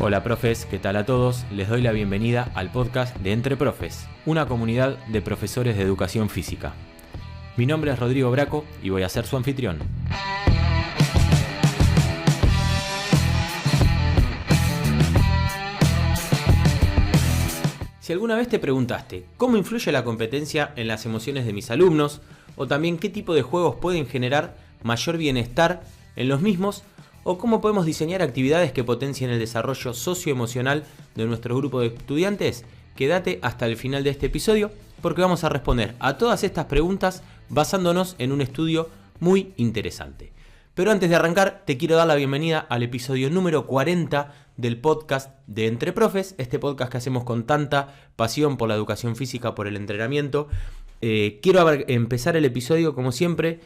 Hola profes, ¿qué tal a todos? Les doy la bienvenida al podcast de Entre Profes, una comunidad de profesores de educación física. Mi nombre es Rodrigo Braco y voy a ser su anfitrión. Si alguna vez te preguntaste cómo influye la competencia en las emociones de mis alumnos, o también qué tipo de juegos pueden generar mayor bienestar en los mismos, o cómo podemos diseñar actividades que potencien el desarrollo socioemocional de nuestro grupo de estudiantes, quédate hasta el final de este episodio porque vamos a responder a todas estas preguntas basándonos en un estudio muy interesante. Pero antes de arrancar, te quiero dar la bienvenida al episodio número 40 del podcast de Entre Profes, este podcast que hacemos con tanta pasión por la educación física, por el entrenamiento. Quiero empezar el episodio, como siempre,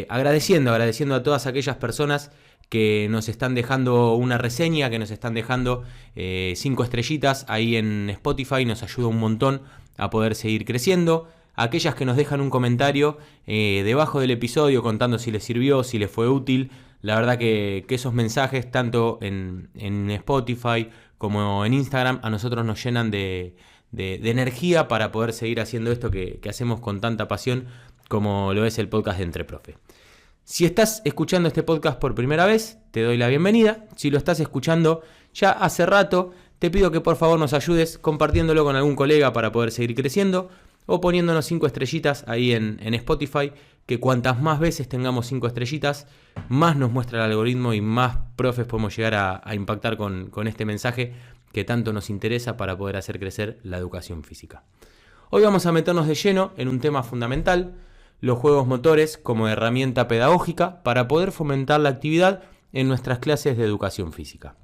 agradeciendo a todas aquellas personas que nos están dejando una reseña, que nos están dejando 5 estrellitas ahí en Spotify, nos ayuda un montón a poder seguir creciendo. Aquellas que nos dejan un comentario debajo del episodio contando si les sirvió, si les fue útil. La verdad que esos mensajes, tanto en Spotify como en Instagram, a nosotros nos llenan de energía para poder seguir haciendo esto que hacemos con tanta pasión como lo es el podcast de Entre Profe. Si estás escuchando este podcast por primera vez, te doy la bienvenida. Si lo estás escuchando ya hace rato, te pido que por favor nos ayudes compartiéndolo con algún colega para poder seguir creciendo o poniéndonos 5 estrellitas ahí en Spotify, que cuantas más veces tengamos 5 estrellitas, más nos muestra el algoritmo y más profes podemos llegar a impactar con este mensaje que tanto nos interesa para poder hacer crecer la educación física. Hoy vamos a meternos de lleno en un tema fundamental: los juegos motores como herramienta pedagógica para poder fomentar la actividad en nuestras clases de educación física.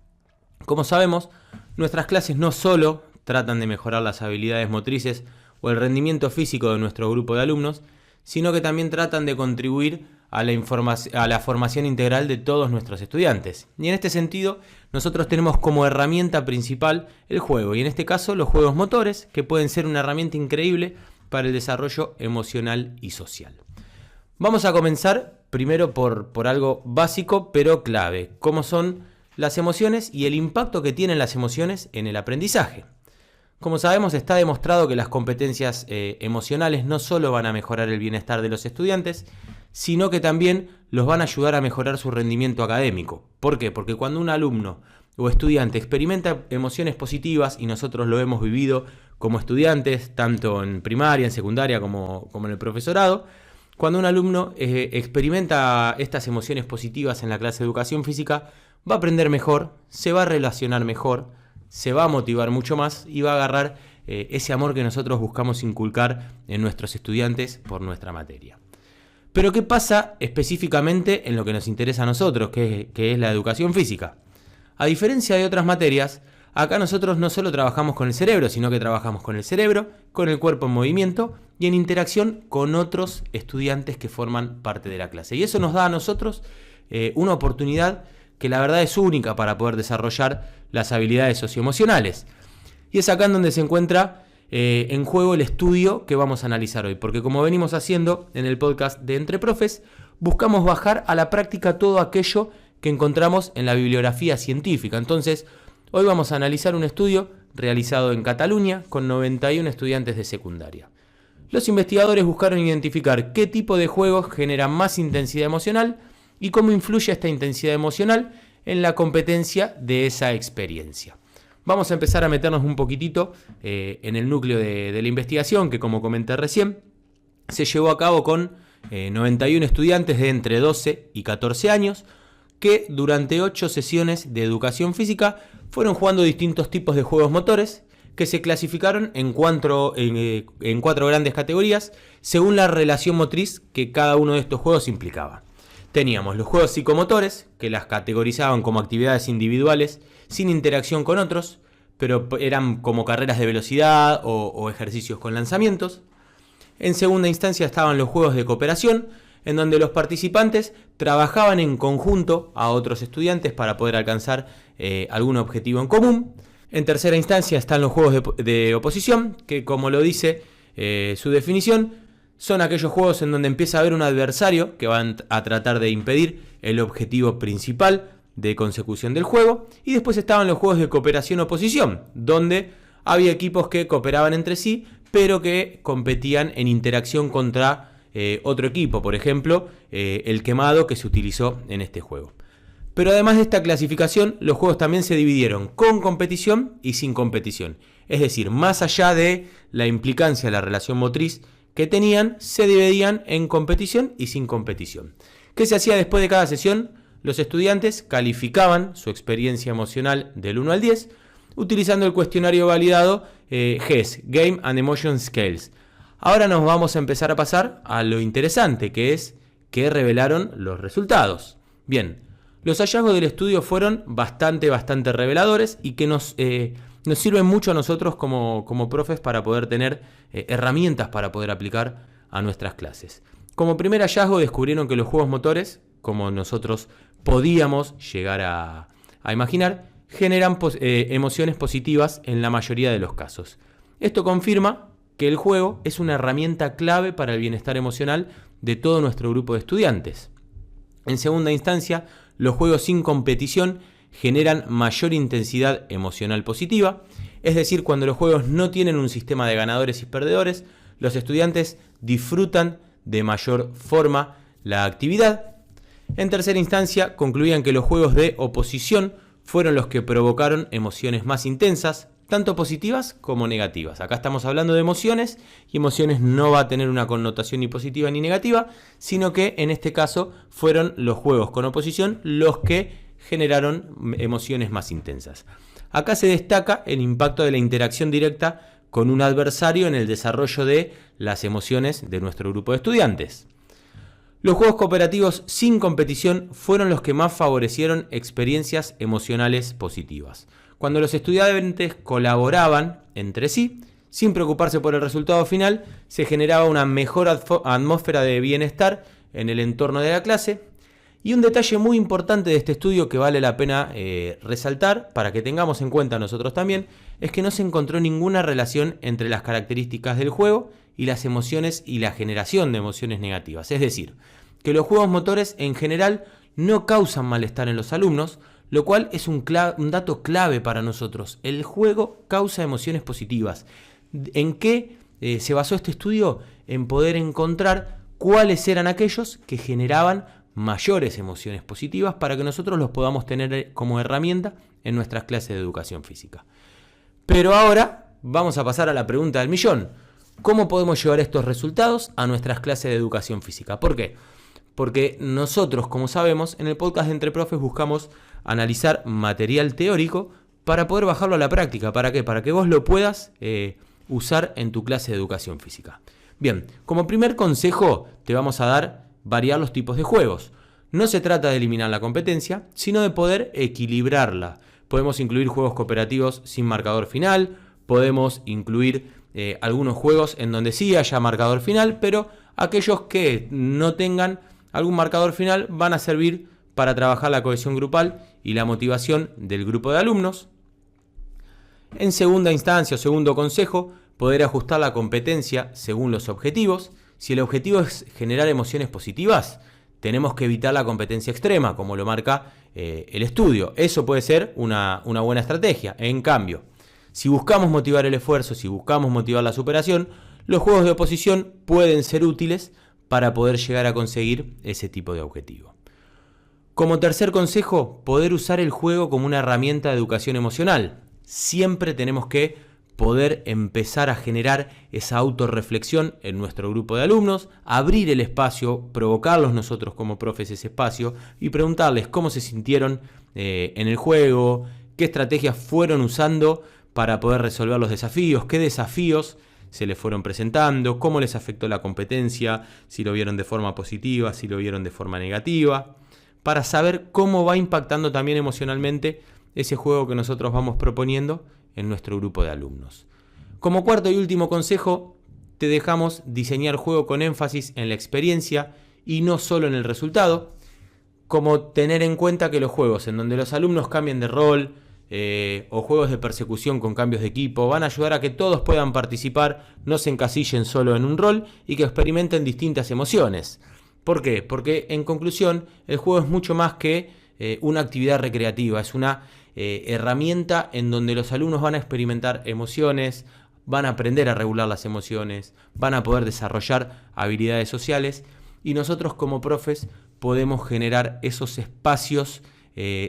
Como sabemos, nuestras clases no solo tratan de mejorar las habilidades motrices o el rendimiento físico de nuestro grupo de alumnos, sino que también tratan de contribuir a la formación integral de todos nuestros estudiantes. Y en este sentido, nosotros tenemos como herramienta principal el juego, y en este caso los juegos motores, que pueden ser una herramienta increíble para el desarrollo emocional y social. Vamos a comenzar primero por algo básico pero clave, como son las emociones y el impacto que tienen las emociones en el aprendizaje. Como sabemos, está demostrado que las competencias emocionales no solo van a mejorar el bienestar de los estudiantes, sino que también los van a ayudar a mejorar su rendimiento académico. ¿Por qué? Porque cuando un alumno o estudiante experimenta emociones positivas, y nosotros lo hemos vivido como estudiantes, tanto en primaria, en secundaria como en el profesorado, cuando un alumno experimenta estas emociones positivas en la clase de educación física, va a aprender mejor, se va a relacionar mejor, se va a motivar mucho más y va a agarrar ese amor que nosotros buscamos inculcar en nuestros estudiantes por nuestra materia. Pero ¿qué pasa específicamente en lo que nos interesa a nosotros, que es la educación física? A diferencia de otras materias, acá nosotros no solo trabajamos con el cerebro, sino que trabajamos con el cerebro, con el cuerpo en movimiento y en interacción con otros estudiantes que forman parte de la clase. Y eso nos da a nosotros una oportunidad que la verdad es única para poder desarrollar las habilidades socioemocionales. Y es acá en donde se encuentra en juego el estudio que vamos a analizar hoy, porque como venimos haciendo en el podcast de Entre Profes, buscamos bajar a la práctica todo aquello que encontramos en la bibliografía científica. Entonces, hoy vamos a analizar un estudio realizado en Cataluña con 91 estudiantes de secundaria. Los investigadores buscaron identificar qué tipo de juegos generan más intensidad emocional y cómo influye esta intensidad emocional en la competencia de esa experiencia. Vamos a empezar a meternos un poquitito en el núcleo de la investigación, que como comenté recién, se llevó a cabo con 91 estudiantes de entre 12 y 14 años, que durante 8 sesiones de educación física fueron jugando distintos tipos de juegos motores que se clasificaron en 4 grandes categorías según la relación motriz que cada uno de estos juegos implicaba. Teníamos los juegos psicomotores, que las categorizaban como actividades individuales sin interacción con otros, pero eran como carreras de velocidad o ejercicios con lanzamientos. En segunda instancia estaban los juegos de cooperación, en donde los participantes trabajaban en conjunto a otros estudiantes para poder alcanzar algún objetivo en común. En tercera instancia están los juegos de oposición, que como lo dice su definición, son aquellos juegos en donde empieza a haber un adversario que va a tratar de impedir el objetivo principal de consecución del juego. Y después estaban los juegos de cooperación-oposición, donde había equipos que cooperaban entre sí, pero que competían en interacción contra otro equipo. Por ejemplo, el quemado que se utilizó en este juego. Pero además de esta clasificación, los juegos también se dividieron con competición y sin competición. Es decir, más allá de la implicancia de la relación motriz que tenían, se dividían en competición y sin competición. ¿Qué se hacía después de cada sesión? Los estudiantes calificaban su experiencia emocional del 1 al 10 utilizando el cuestionario validado GES, Game and Emotion Scales. Ahora nos vamos a empezar a pasar a lo interesante, que es que revelaron los resultados. Bien, los hallazgos del estudio fueron bastante reveladores y que nos sirven mucho a nosotros como profes para poder tener herramientas para poder aplicar a nuestras clases. Como primer hallazgo descubrieron que los juegos motores, como nosotros podíamos llegar a imaginar, generan emociones positivas en la mayoría de los casos. Esto confirma que el juego es una herramienta clave para el bienestar emocional de todo nuestro grupo de estudiantes. En segunda instancia, los juegos sin competición generan mayor intensidad emocional positiva, es decir, cuando los juegos no tienen un sistema de ganadores y perdedores, los estudiantes disfrutan de mayor forma la actividad. En tercera instancia, concluían que los juegos de oposición fueron los que provocaron emociones más intensas, tanto positivas como negativas. Acá estamos hablando de emociones, y emociones no va a tener una connotación ni positiva ni negativa, sino que en este caso fueron los juegos con oposición los que generaron emociones más intensas. Acá se destaca el impacto de la interacción directa con un adversario en el desarrollo de las emociones de nuestro grupo de estudiantes. Los juegos cooperativos sin competición fueron los que más favorecieron experiencias emocionales positivas. Cuando los estudiantes colaboraban entre sí, sin preocuparse por el resultado final, se generaba una mejor atmósfera de bienestar en el entorno de la clase. Y un detalle muy importante de este estudio que vale la pena resaltar, para que tengamos en cuenta nosotros también, es que no se encontró ninguna relación entre las características del juego y las emociones y la generación de emociones negativas. Es decir, que los juegos motores en general no causan malestar en los alumnos, lo cual es un dato clave para nosotros. El juego causa emociones positivas. ¿En qué se basó este estudio? En poder encontrar cuáles eran aquellos que generaban mayores emociones positivas para que nosotros los podamos tener como herramienta en nuestras clases de educación física. Pero ahora vamos a pasar a la pregunta del millón. ¿Cómo podemos llevar estos resultados a nuestras clases de educación física? ¿Por qué? Porque nosotros, como sabemos, en el podcast de Entre Profes buscamos analizar material teórico para poder bajarlo a la práctica. ¿Para qué? Para que vos lo puedas usar en tu clase de educación física. Bien, como primer consejo te vamos a dar variar los tipos de juegos. No se trata de eliminar la competencia, sino de poder equilibrarla. Podemos incluir juegos cooperativos sin marcador final, podemos incluir algunos juegos en donde sí haya marcador final, pero aquellos que no tengan algún marcador final van a servir para trabajar la cohesión grupal y la motivación del grupo de alumnos. En segunda instancia o segundo consejo, poder ajustar la competencia según los objetivos. Si el objetivo es generar emociones positivas, tenemos que evitar la competencia extrema, como lo marca el estudio. Eso puede ser una buena estrategia. En cambio, si buscamos motivar el esfuerzo, si buscamos motivar la superación, los juegos de oposición pueden ser útiles para poder llegar a conseguir ese tipo de objetivo. Como tercer consejo, poder usar el juego como una herramienta de educación emocional. Siempre tenemos que poder empezar a generar esa autorreflexión en nuestro grupo de alumnos, abrir el espacio, provocarlos nosotros como profes ese espacio y preguntarles cómo se sintieron en el juego, qué estrategias fueron usando para poder resolver los desafíos, qué desafíos se les fueron presentando, cómo les afectó la competencia, si lo vieron de forma positiva, si lo vieron de forma negativa, para saber cómo va impactando también emocionalmente ese juego que nosotros vamos proponiendo en nuestro grupo de alumnos. Como cuarto y último consejo, te dejamos diseñar juego con énfasis en la experiencia y no solo en el resultado, como tener en cuenta que los juegos en donde los alumnos cambien de rol o juegos de persecución con cambios de equipo van a ayudar a que todos puedan participar, no se encasillen solo en un rol y que experimenten distintas emociones. ¿Por qué? Porque en conclusión el juego es mucho más que una actividad recreativa, es una herramienta en donde los alumnos van a experimentar emociones, van a aprender a regular las emociones, van a poder desarrollar habilidades sociales y nosotros como profes podemos generar esos espacios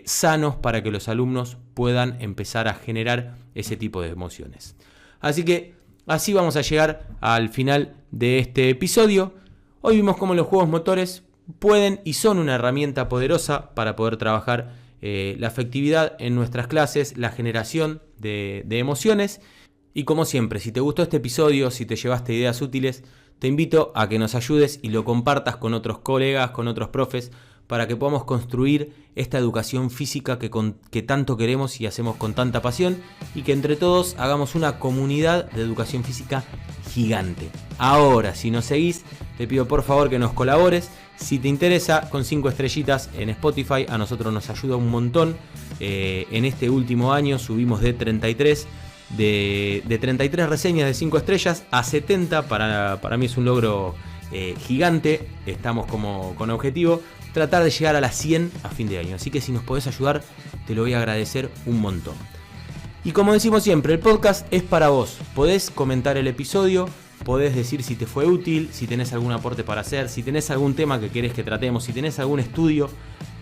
sanos para que los alumnos puedan empezar a generar ese tipo de emociones. Así que así vamos a llegar al final de este episodio. Hoy vimos cómo los juegos motores pueden y son una herramienta poderosa para poder trabajar la afectividad en nuestras clases, la generación de emociones. Y como siempre, si te gustó este episodio, si te llevaste ideas útiles, te invito a que nos ayudes y lo compartas con otros colegas, con otros profes, para que podamos construir esta educación física que tanto queremos y hacemos con tanta pasión, y que entre todos hagamos una comunidad de educación física gigante. Ahora, si nos seguís, te pido por favor que nos colabores. Si te interesa, con 5 estrellitas en Spotify, a nosotros nos ayuda un montón. En este último año subimos de 33 reseñas de 5 estrellas a 70. Para mí es un logro gigante. Estamos con objetivo tratar de llegar a las 100 a fin de año. Así que si nos podés ayudar, te lo voy a agradecer un montón. Y como decimos siempre, el podcast es para vos. Podés comentar el episodio, podés decir si te fue útil, si tenés algún aporte para hacer, si tenés algún tema que querés que tratemos, si tenés algún estudio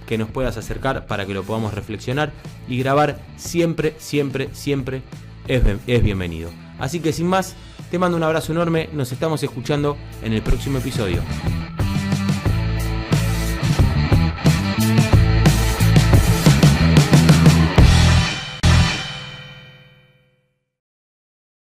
que nos puedas acercar para que lo podamos reflexionar y grabar. Siempre es bienvenido. Así que sin más, te mando un abrazo enorme. Nos estamos escuchando en el próximo episodio.